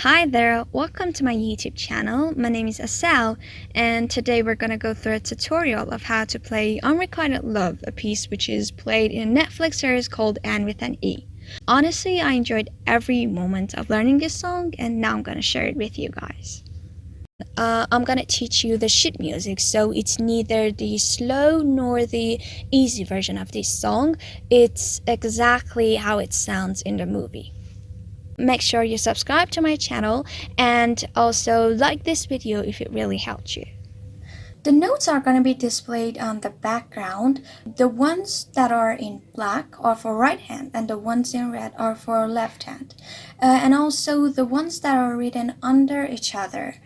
Hi there, welcome to my YouTube channel. My name is Asal, and today we're gonna go through a tutorial of how to play Unrequited Love, a piece which is played in a Netflix series called Anne with an E. Honestly, I enjoyed every moment of learning this song, and now I'm gonna share it with you guys. I'm gonna teach you the sheet music, so it's neither the slow nor the easy version of this song. It's exactly how it sounds in the movie. Make sure you subscribe to my channel and also like this video if it really helped you. The notes are going to be displayed on the background. The ones that are in black are for right hand and the ones in red are for left hand. And also the ones that are written under each other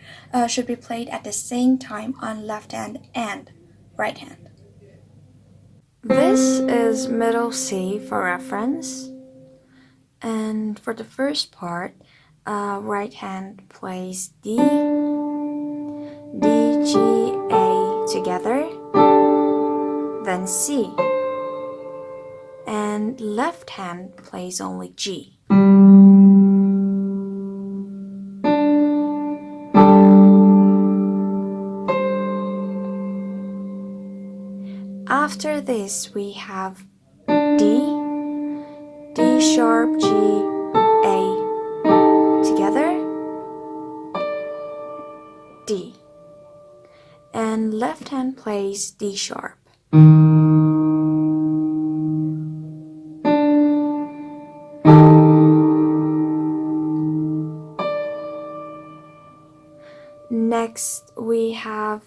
should be played at the same time on left hand and right hand. This is middle C for reference. And for the first part, right hand plays D, D, G, A together, then C. And left hand plays only G. After this, we have D, D sharp, G, A together, D. And left hand plays D sharp. Next we have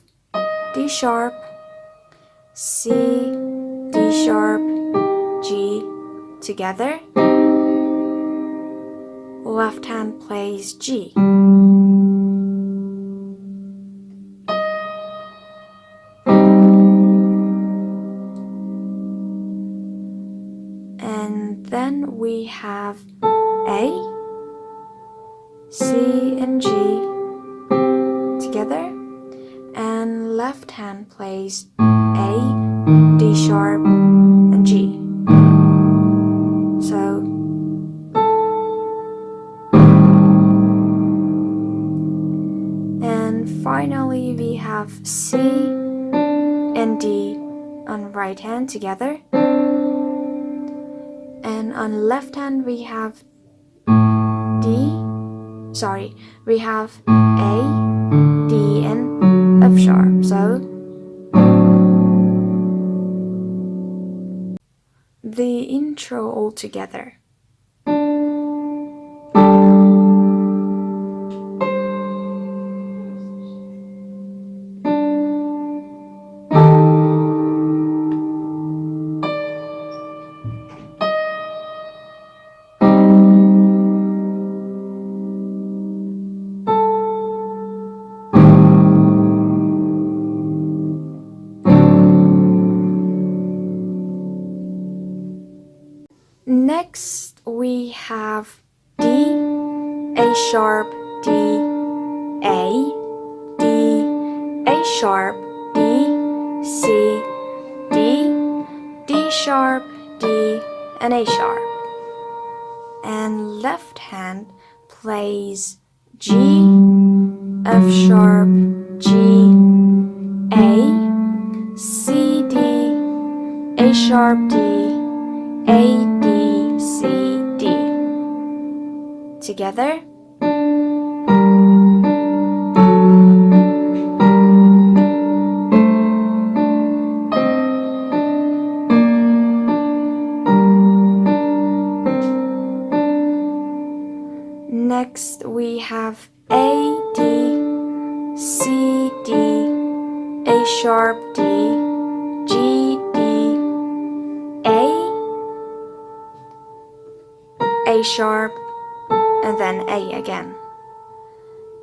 D sharp, C, D sharp, G together. Left hand plays G. And then we have A, C and G together, and left hand plays A, D sharp and G. So and finally we have C and D on right hand together, and on left hand we have we have A, D and F sharp. So the intro all together. Next we have D, A sharp, D, A, D, A sharp, D, C, D, D sharp, D, and A sharp. And left hand plays G, F sharp, G, A, C, D, A sharp, D, A, D, C, D together. Next we have A, D, C, D, A sharp, D, G, D, A sharp, and then A again.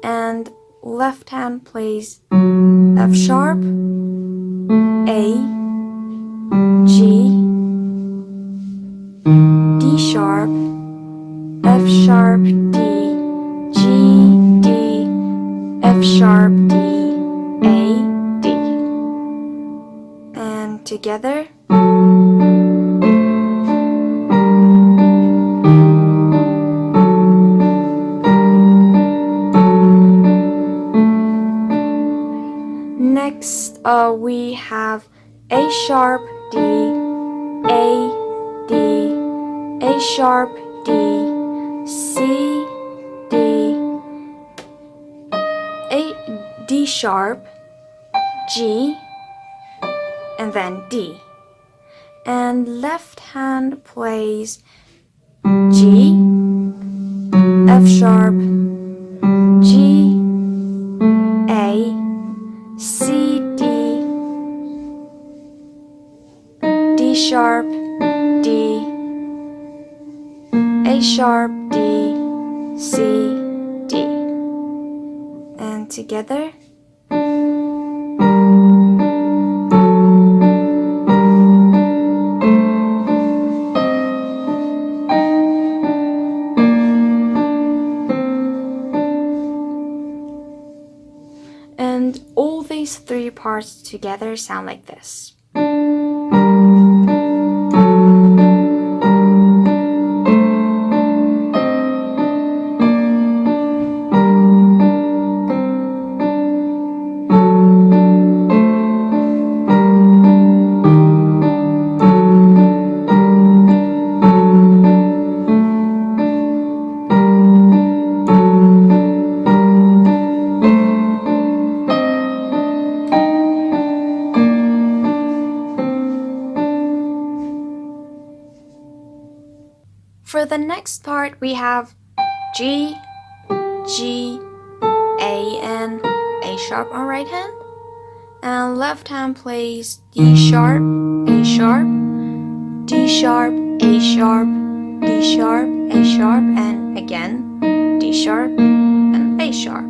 And left hand plays F sharp, A, G, D sharp, F sharp, D, G, D, F sharp, D, A, D. And together. A sharp, D, C, D, D sharp, G, and then D. And left hand plays G, F sharp, G, A, C, D, D sharp, D, A sharp, D, C, D. And together. And all these three parts together sound like this. For the next part, we have G, G, A, and A sharp on right hand. And left hand plays D sharp, A sharp, D sharp, A sharp, D sharp, A sharp, and again D sharp and A sharp.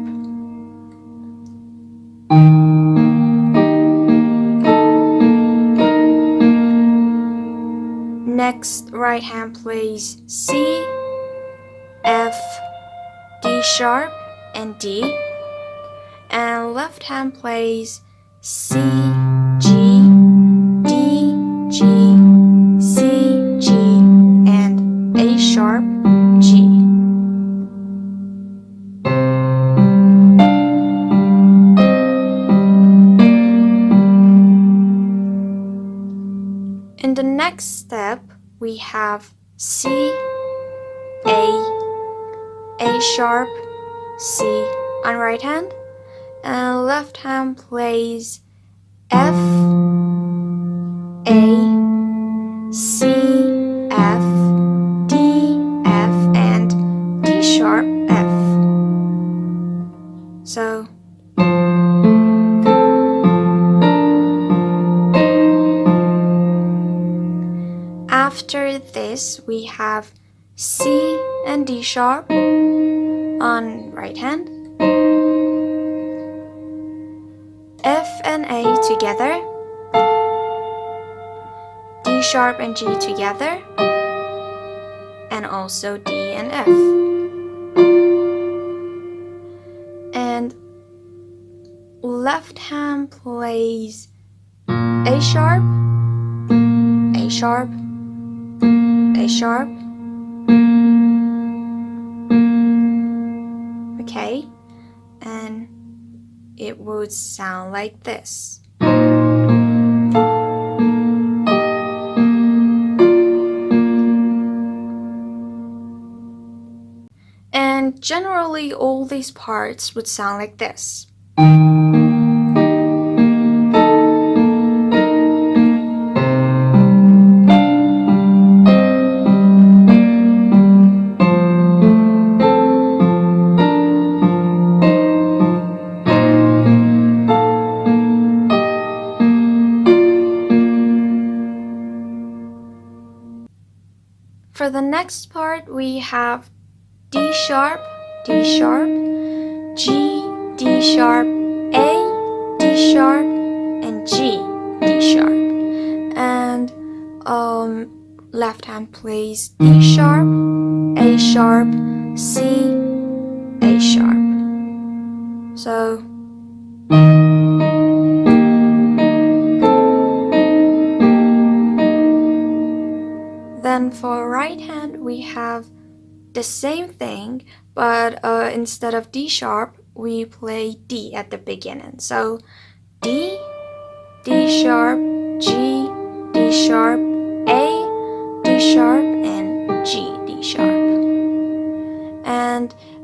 Next, right hand plays C, F, D sharp, and D. And left hand plays C, G, D, G, C, G, and A sharp, G. In the next step, we have C, A sharp, C on right hand, and left hand plays F, A, C, F, D, F, and D sharp, F. So after this, we have C and D sharp on right hand, F and A together, D sharp and G together, and also D and F. And left hand plays A sharp, A sharp, A sharp. Okay, and it would sound like this. And generally all these parts would sound like this. For the next part, we have D sharp, D sharp, G, D sharp, A, D sharp, and G, D sharp. And left hand plays D sharp, A sharp, C, A sharp. So then for right hand, we have the same thing, but instead of D sharp, we play D at the beginning. So D, D sharp, G, D sharp, A, D sharp, and G.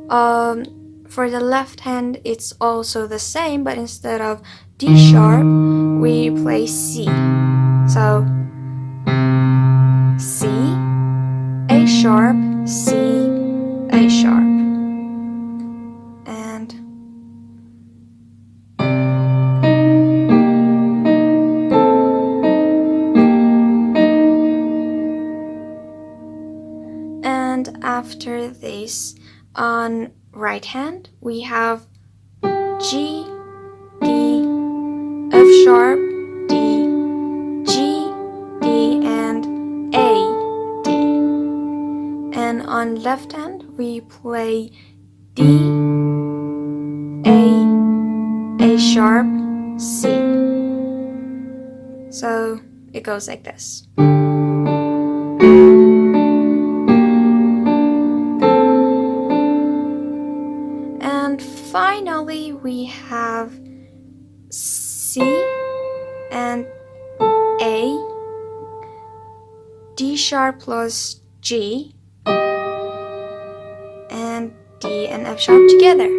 For the left hand, it's also the same, but instead of D sharp, we play C. So C, A sharp, C, A sharp. And after this, on right hand, we have G, D, F sharp, D, G, D, and A, D. And on left hand, we play D, A sharp, C. So it goes like this. And finally, we have C and A, D sharp plus G, and D and F sharp together.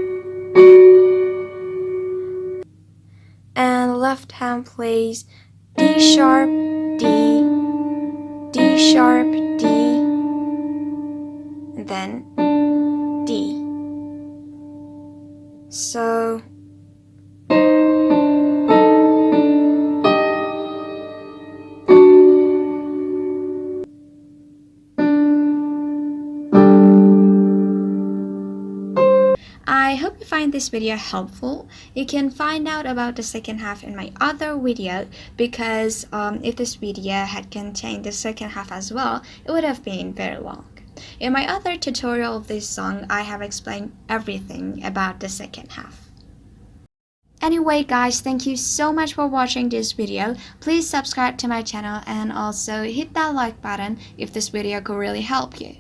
And left hand plays D sharp, D, D sharp, D, and then D. So I hope you find this video helpful. You can find out about the second half in my other video, because if this video had contained the second half as well, it would have been very long. In my other tutorial of this song, I have explained everything about the second half. Anyway guys, thank you so much for watching this video. Please subscribe to my channel and also hit that like button if this video could really help you.